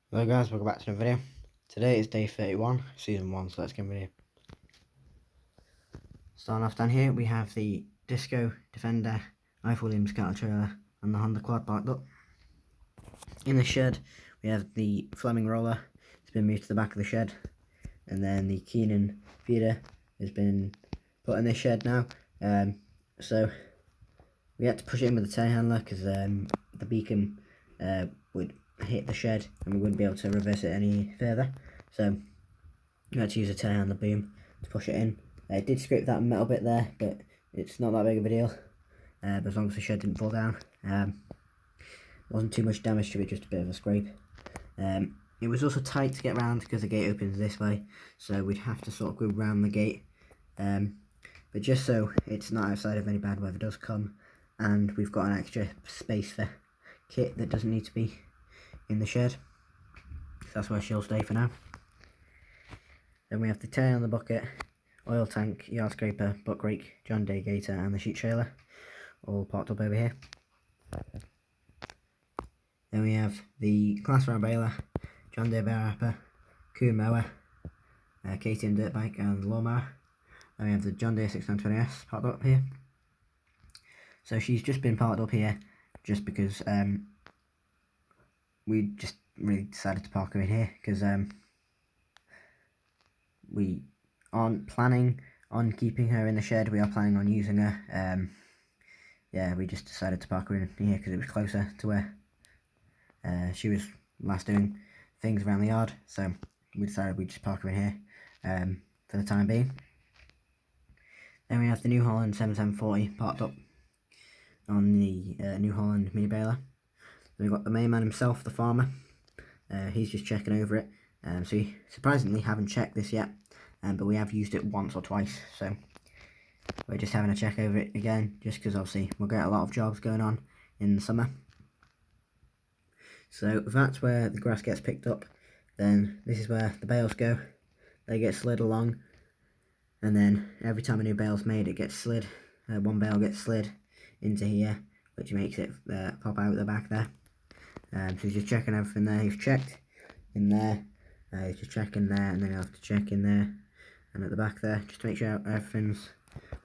Hello guys, welcome back to another video. Today is day 31, season 1, so let's get ready. Starting off down here, we have the Disco Defender, Williams cattle trailer and the Honda quad parked up. In the shed, we have the Fleming roller. It's been moved to the back of the shed. And then the Keenan feeder has been put in this shed now. So we had to push it in with the telehandler because the beacon would hit the shed and we wouldn't be able to reverse it any further, so we had to use a telehandler boom to push it in. It did scrape that metal bit there, but it's not that big of a deal, but as long as the shed didn't fall down. Wasn't too much damage to it, just a bit of a scrape. It was also tight to get around because the gate opens this way, so we'd have to sort of go round the gate, but just so it's not outside if any bad weather does come, and we've got an extra space for kit that doesn't need to be in the shed, so that's where she'll stay for now. Then we have the tail on the bucket, oil tank, yard scraper, buck rake, John Deere gator and the sheet trailer all parked up over here. Then we have the class round baler, John Deere bear wrapper, coon mower, KTM dirt bike and lawnmower. Then we have the John Deere 6920S parked up here. So she's just been parked up here just because we just really decided to park her in here because we aren't planning on keeping her in the shed. We are planning on using her. Yeah, we just decided to park her in here because it was closer to where she was last doing things around the yard, so we decided we'd just park her in here for the time being. Then we have the New Holland 7740 parked up on the New Holland mini baler. Then we've got the main man himself, the farmer. He's just checking over it. So we surprisingly haven't checked this yet, but we have used it once or twice, so we're just having a check over it again, just because obviously we'll get a lot of jobs going on in the summer. So that's where the grass gets picked up. Then this is where the bales go. They get slid along, and then every time a new bale's made, it gets slid. One bale gets slid into here, which makes it pop out the back there. So he's just checking everything there. He's checked in there, he's just checking there, and then he'll have to check in there and at the back there, just to make sure everything's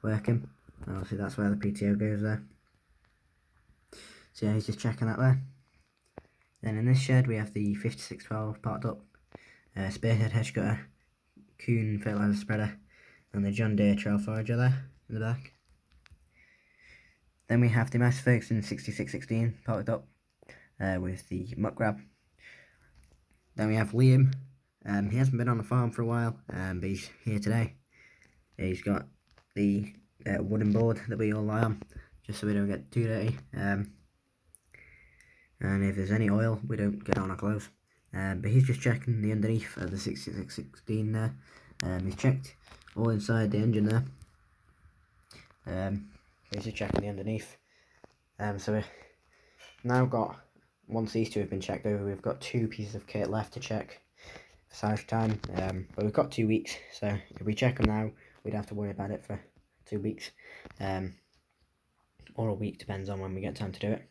working. And obviously that's where the PTO goes there. So yeah, he's just checking that there. Then in this shed we have the 5612 parked up, spearhead hedge cutter, coon fertilizer spreader, and the John Deere trail forager there in the back. Then we have the Massey Ferguson 6616 parked up with the muck grab. Then we have Liam. He hasn't been on the farm for a while, but he's here today. He's got the wooden board that we all lie on, just so we don't get too dirty. And if there's any oil, we don't get on our clothes. But he's just checking the underneath of the 6616 there. He's checked all inside the engine there. He's just checking the underneath. So we've now got, once these two have been checked over, we've got 2 pieces of kit left to check for silage time. But we've got 2 weeks, so if we check them now, we'd have to worry about it for 2 weeks. Or a week, depends on when we get time to do it.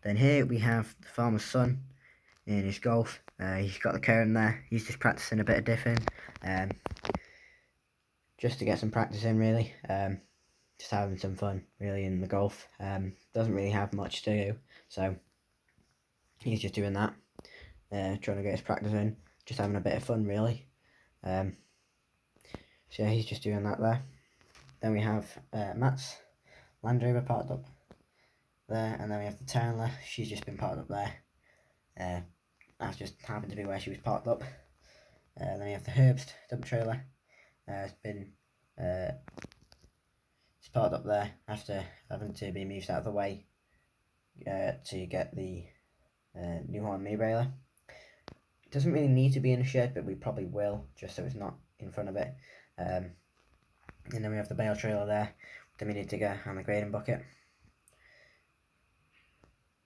Then here we have the farmer's son in his golf. He's got the cone there. He's just practicing a bit of diffing, just to get some practice in, really. Just having some fun, really, in the golf. Doesn't really have much to do, so he's just doing that, trying to get his practice in, just having a bit of fun, really. So yeah, he's just doing that there. Then we have Matt's Land Rover parked up there, and then we have the Townler. She's just been parked up there. That's just happened to be where she was parked up. Then we have the Herbst dump trailer. It's been it's parked up there after having to be moved out of the way to get the New Holland mini baler. It doesn't really need to be in a shed, but we probably will, just so it's not in front of it. And then we have the bale trailer there, the mini digger and the grading bucket.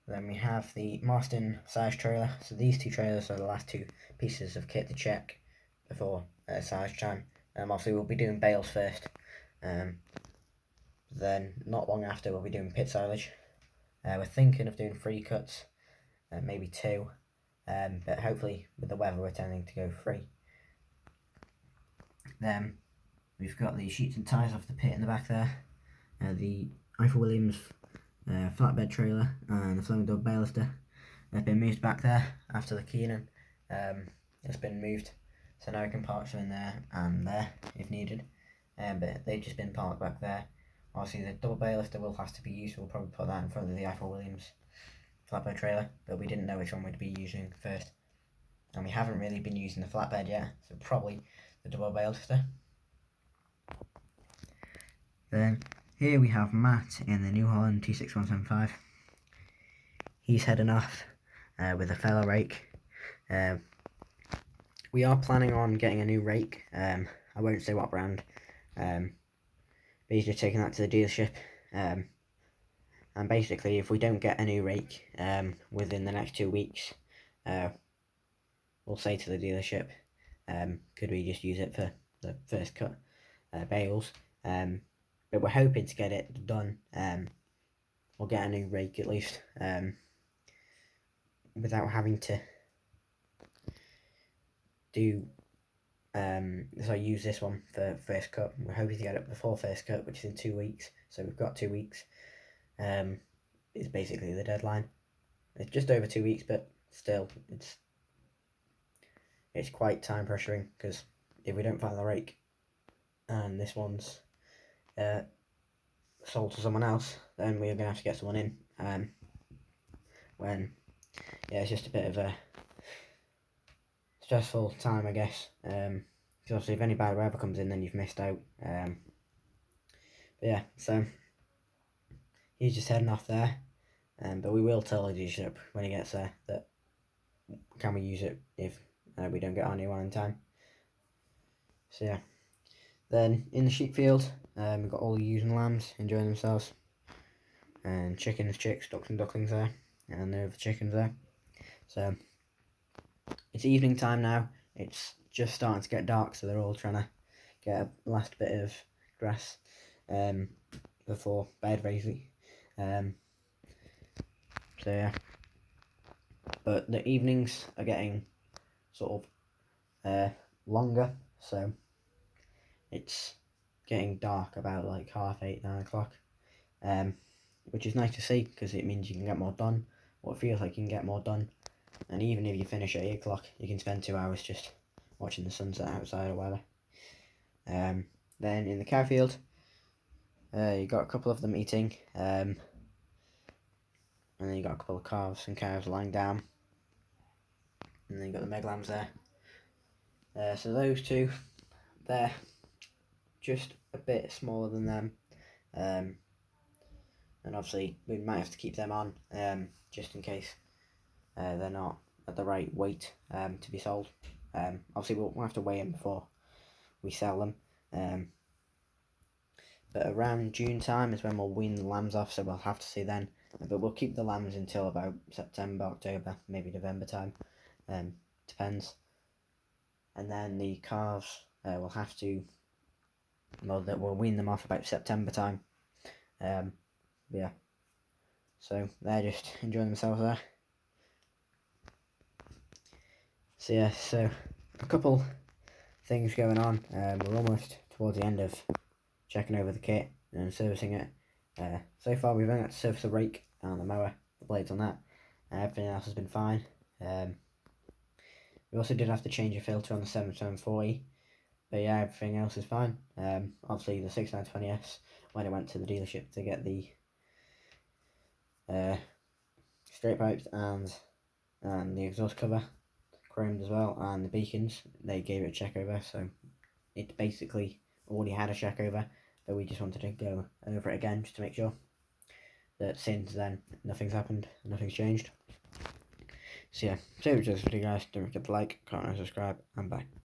Then we have the Marston silage trailer. So these 2 trailers are the last 2 pieces of kit to check before silage time. Obviously we'll be doing bales first. Then not long after we'll be doing pit silage. We're thinking of doing 3 cuts, maybe 2, but hopefully with the weather we're tending to go free. Then we've got the sheets and tyres off the pit in the back there, the Eiffel Williams flatbed trailer and the floating dog bailifter. They've been moved back there after the keying. It's been moved, so now we can park them in there and there if needed. But they've just been parked back there. Obviously the double bailifter will have to be used, we'll probably put that in front of the Eiffel Williams flatbed trailer, but we didn't know which one we'd be using first. And we haven't really been using the flatbed yet, so probably the double bailifter. Then here we have Matt in the New Holland T6175. He's heading off with a fellow rake. We are planning on getting a new rake. I won't say what brand. But he's just taking that to the dealership. And basically, if we don't get a new rake within the next 2 weeks, we'll say to the dealership, could we just use it for the first cut bales? But we're hoping to get it done. We'll get a new rake at least, without having to do so I use this one for first cut. We're hoping to get it before first cut, which is in 2 weeks, so we've got 2 weeks. Is basically the deadline. It's just over 2 weeks, but still it's quite time pressuring, because if we don't find the rake and this one's sold to someone else, then we're gonna have to get someone in. It's just a bit of a stressful time, I guess, because obviously if any bad weather comes in, then you've missed out. But yeah, so he's just heading off there, but we will tell the dealership when he gets there that can we use it if we don't get our new one in time. So yeah, then in the sheep field, we've got all the ewes and lambs enjoying themselves, and chickens, chicks, ducks and ducklings there, and there are the chickens there. So it's evening time now. It's just starting to get dark, so they're all trying to get a last bit of grass before bed, basically. So yeah, but the evenings are getting sort of longer, so it's getting dark about like 8:30, 9 o'clock, which is nice to see, because it means you can get more done, or it feels like you can get more done. And even if you finish at 8 o'clock, you can spend 2 hours just watching the sunset outside or whatever. Then in the cow field, you got a couple of them eating, and then you got a couple of calves and cows lying down, and then you got the meg lambs there. So those two, they're just a bit smaller than them, and obviously we might have to keep them on, just in case they're not at the right weight to be sold. Obviously we'll have to weigh them before we sell them, but around June time is when we'll wean the lambs off, so we'll have to see then. But we'll keep the lambs until about September, October, maybe November time, depends. And then the calves, we'll have to, we'll wean them off about September time. Yeah, so they're just enjoying themselves there. So yeah, so a couple things going on. We're almost towards the end of checking over the kit and servicing it. So far we've only had to service the rake and the mower, the blades on that. Everything else has been fine. We also did have to change a filter on the 7740, but yeah, everything else is fine. Obviously the 6920S, when it went to the dealership to get the straight pipes and the exhaust cover chromed as well, and the beacons, they gave it a check over, so it basically already had a check over, but we just wanted to go over it again just to make sure that since then nothing's happened, nothing's changed. So yeah, so it was just this video guys. Don't forget to like, comment and subscribe, and bye.